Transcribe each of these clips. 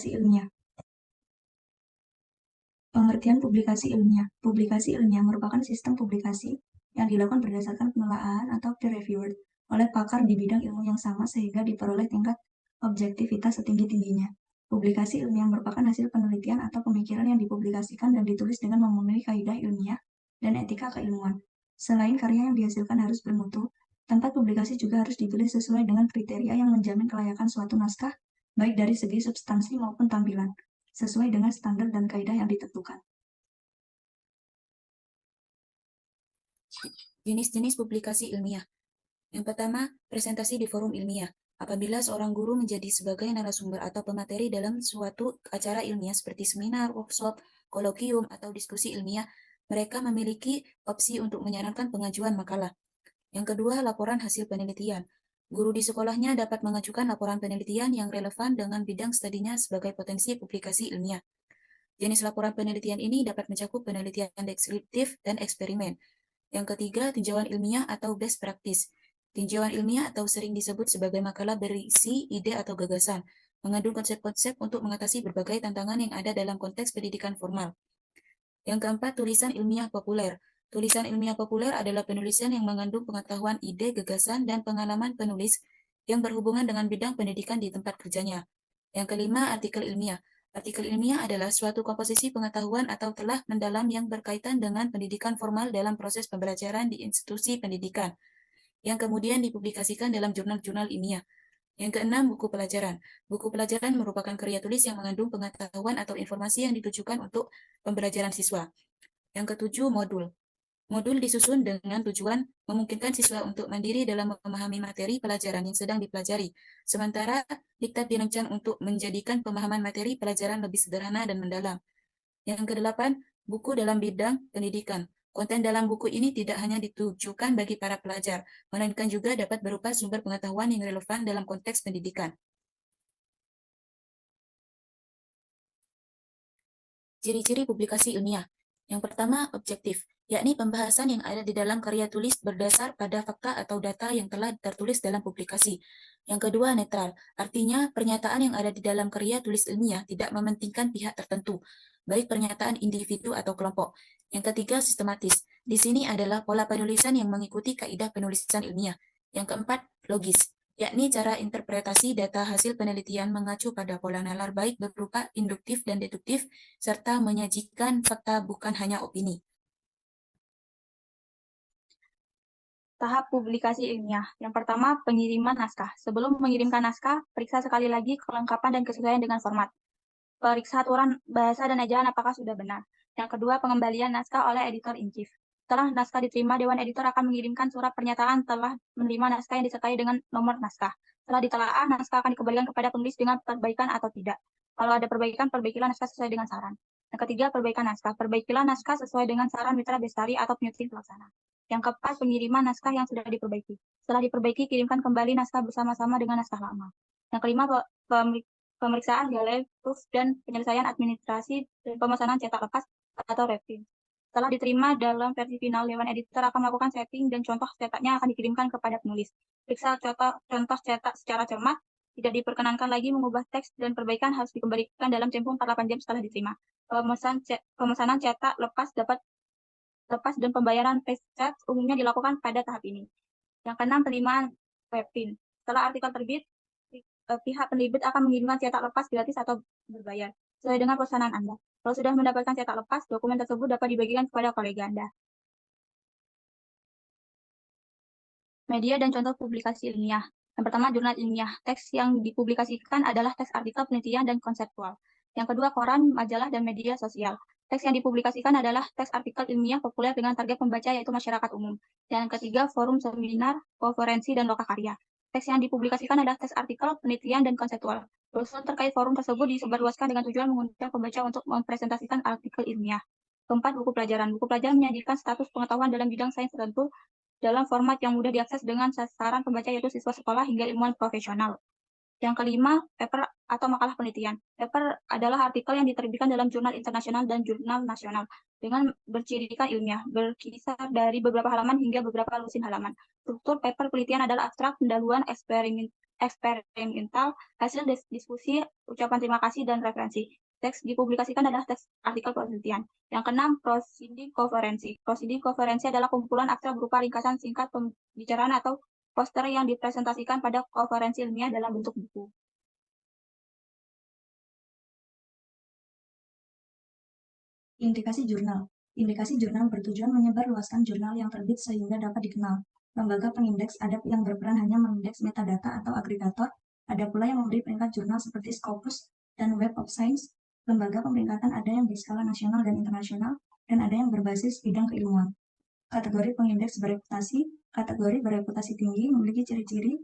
Publikasi ilmiah. Pengertian publikasi ilmiah. Publikasi ilmiah merupakan sistem publikasi yang dilakukan berdasarkan penelaahan atau peer-reviewed oleh pakar di bidang ilmu yang sama sehingga diperoleh tingkat objektivitas setinggi-tingginya. Publikasi ilmiah merupakan hasil penelitian atau pemikiran yang dipublikasikan dan ditulis dengan memenuhi kaidah ilmiah dan etika keilmuan. Selain karya yang dihasilkan harus bermutu, tempat publikasi juga harus ditulis sesuai dengan kriteria yang menjamin kelayakan suatu naskah, baik dari segi substansi maupun tampilan, sesuai dengan standar dan kaidah yang ditentukan. Jenis-jenis publikasi ilmiah. Yang pertama, presentasi di forum ilmiah. Apabila seorang guru menjadi sebagai narasumber atau pemateri dalam suatu acara ilmiah seperti seminar, workshop, kolokium, atau diskusi ilmiah, mereka memiliki opsi untuk menyarankan pengajuan makalah. Yang kedua, laporan hasil penelitian. Guru di sekolahnya dapat mengajukan laporan penelitian yang relevan dengan bidang studinya sebagai potensi publikasi ilmiah. Jenis laporan penelitian ini dapat mencakup penelitian deskriptif dan eksperimen. Yang ketiga, tinjauan ilmiah atau best practice. Tinjauan ilmiah atau sering disebut sebagai makalah berisi ide atau gagasan, mengandung konsep-konsep untuk mengatasi berbagai tantangan yang ada dalam konteks pendidikan formal. Yang keempat, tulisan ilmiah populer. Tulisan ilmiah populer adalah penulisan yang mengandung pengetahuan ide, gagasan, dan pengalaman penulis yang berhubungan dengan bidang pendidikan di tempat kerjanya. Yang kelima, artikel ilmiah. Artikel ilmiah adalah suatu komposisi pengetahuan atau telah mendalam yang berkaitan dengan pendidikan formal dalam proses pembelajaran di institusi pendidikan, yang kemudian dipublikasikan dalam jurnal-jurnal ilmiah. Yang keenam, buku pelajaran. Buku pelajaran merupakan karya tulis yang mengandung pengetahuan atau informasi yang ditujukan untuk pembelajaran siswa. Yang ketujuh, modul. Modul disusun dengan tujuan memungkinkan siswa untuk mandiri dalam memahami materi pelajaran yang sedang dipelajari. Sementara, diktat dirancang untuk menjadikan pemahaman materi pelajaran lebih sederhana dan mendalam. Yang kedelapan, buku dalam bidang pendidikan. Konten dalam buku ini tidak hanya ditujukan bagi para pelajar, melainkan juga dapat berupa sumber pengetahuan yang relevan dalam konteks pendidikan. Ciri-ciri publikasi ilmiah. Yang pertama, objektif, yakni pembahasan yang ada di dalam karya tulis berdasar pada fakta atau data yang telah tertulis dalam publikasi. Yang kedua, netral, artinya pernyataan yang ada di dalam karya tulis ilmiah tidak mementingkan pihak tertentu, baik pernyataan individu atau kelompok. Yang ketiga, sistematis. Di sini adalah pola penulisan yang mengikuti kaidah penulisan ilmiah. Yang keempat, logis, yakni cara interpretasi data hasil penelitian mengacu pada pola nalar baik berupa induktif dan deduktif, serta menyajikan fakta bukan hanya opini. Tahap publikasi ilmiah. Yang pertama, pengiriman naskah. Sebelum mengirimkan naskah, periksa sekali lagi kelengkapan dan kesesuaian dengan format. Periksa aturan bahasa dan ejaan apakah sudah benar. Yang kedua, pengembalian naskah oleh editor in chief. Setelah naskah diterima, Dewan Editor akan mengirimkan surat pernyataan telah menerima naskah yang disertai dengan nomor naskah. Setelah ditelaah, naskah akan dikembalikan kepada penulis dengan perbaikan atau tidak. Kalau ada perbaikan, perbaikilah naskah sesuai dengan saran. Yang ketiga, perbaikan naskah. Perbaikilah naskah sesuai dengan saran mitra bestari atau penyusun pelaksana. Yang keempat, pengiriman naskah yang sudah diperbaiki. Setelah diperbaiki, kirimkan kembali naskah bersama-sama dengan naskah lama. Yang kelima, pemeriksaan galeri proof dan penyelesaian administrasi dan pemesanan cetak lepas atau reprint. Setelah diterima dalam versi final, Dewan Editor akan melakukan setting dan contoh cetaknya akan dikirimkan kepada penulis. Periksa contoh cetak secara cermat, tidak diperkenankan lagi mengubah teks dan perbaikan harus dikembalikan dalam tempo 48 jam setelah diterima. Pemesanan cetak lepas dan pembayaran pecat umumnya dilakukan pada tahap ini. Yang keenam, penerimaan preprint. Setelah artikel terbit, pihak penerbit akan mengirimkan cetak lepas gratis atau berbayar, sesuai dengan pesanan Anda. Kalau sudah mendapatkan cetak lepas, dokumen tersebut dapat dibagikan kepada kolega Anda. Media dan contoh publikasi ilmiah. Yang pertama, jurnal ilmiah. Teks yang dipublikasikan adalah teks artikel penelitian dan konseptual. Yang kedua, koran, majalah, dan media sosial. Teks yang dipublikasikan adalah teks artikel ilmiah populer dengan target pembaca yaitu masyarakat umum. Yang ketiga, forum seminar, konferensi, dan lokakarya. Teks yang dipublikasikan adalah teks artikel, penelitian, dan konseptual. Brosur terkait forum tersebut disebarluaskan dengan tujuan mengundang pembaca untuk mempresentasikan artikel ilmiah. Keempat, buku pelajaran. Buku pelajaran menyajikan status pengetahuan dalam bidang sains tertentu dalam format yang mudah diakses dengan sasaran pembaca yaitu siswa sekolah hingga ilmuwan profesional. Yang kelima, paper atau makalah penelitian. Paper adalah artikel yang diterbitkan dalam jurnal internasional dan jurnal nasional dengan bercirikan ilmiah, berkisar dari beberapa halaman hingga beberapa lusin halaman. Struktur paper penelitian adalah abstrak, pendahuluan, eksperimental, hasil diskusi, ucapan terima kasih, dan referensi. Teks dipublikasikan adalah teks artikel penelitian. Yang keenam, proceeding conference. Proceeding conference adalah kumpulan aksara berupa ringkasan singkat pembicaraan atau poster yang dipresentasikan pada konferensi ilmiah dalam bentuk buku. Indikasi jurnal. Indikasi jurnal bertujuan menyebarluaskan jurnal yang terbit sehingga dapat dikenal. Lembaga pengindeks ada yang berperan hanya mengindeks metadata atau agregator, ada pula yang memberi peringkat jurnal seperti Scopus dan Web of Science. Lembaga pemeringkatan ada yang berskala nasional dan internasional, dan ada yang berbasis bidang keilmuan. Kategori pengindeks bereputasi. Kategori bereputasi tinggi memiliki ciri-ciri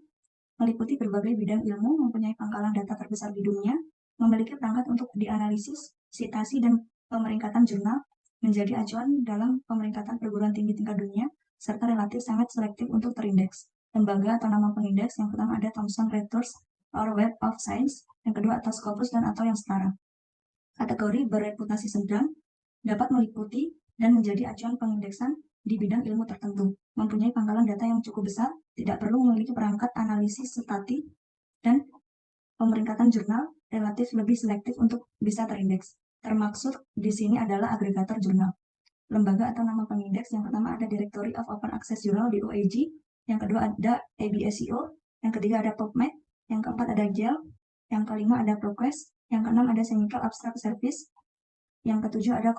meliputi berbagai bidang ilmu, mempunyai pangkalan data terbesar di dunia, memiliki perangkat untuk dianalisis, sitasi, dan pemeringkatan jurnal, menjadi acuan dalam pemeringkatan perguruan tinggi tingkat dunia, serta relatif sangat selektif untuk terindeks. Lembaga atau nama pengindeks yang pertama ada Thomson Reuters or Web of Science, yang kedua atau Scopus dan atau yang setara. Kategori bereputasi sedang dapat meliputi dan menjadi acuan pengindeksan di bidang ilmu tertentu, mempunyai pangkalan data yang cukup besar, tidak perlu memiliki perangkat analisis statistik, dan pemeringkatan jurnal relatif lebih selektif untuk bisa terindeks. Termaksud di sini adalah agregator jurnal. Lembaga atau nama pengindeks yang pertama ada Directory of Open Access Journal di OAG, yang kedua ada ABSCO, yang ketiga ada PubMed, yang keempat ada GEL, yang kelima ada ProQuest, yang keenam ada Chemical Abstract Service, yang ketujuh ada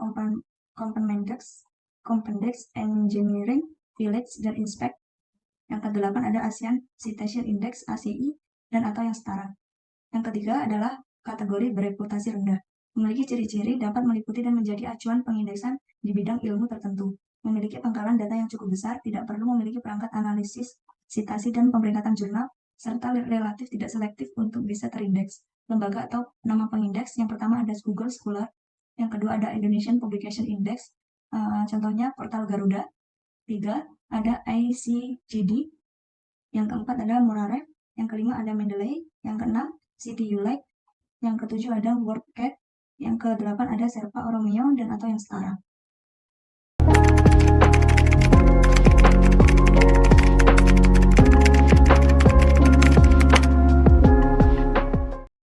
Compendex Engineering, Village, dan Inspect. Yang kedelapan ada ASEAN Citation Index, ACI, dan atau yang setara. Yang ketiga adalah kategori bereputasi rendah. Memiliki ciri-ciri dapat meliputi dan menjadi acuan pengindeksan di bidang ilmu tertentu. Memiliki pangkalan data yang cukup besar, tidak perlu memiliki perangkat analisis, sitasi, dan pemeringkatan jurnal, serta relatif tidak selektif untuk bisa terindeks. Lembaga atau nama pengindeks yang pertama ada Google Scholar, yang kedua ada Indonesian Publication Index, contohnya portal Garuda. 3 ada ICGD, yang keempat ada Muraref, yang kelima ada Mendeley, yang keenam CityULike, yang ketujuh ada WordCat, yang kedelapan ada Serpa Oromeo, dan atau yang setara.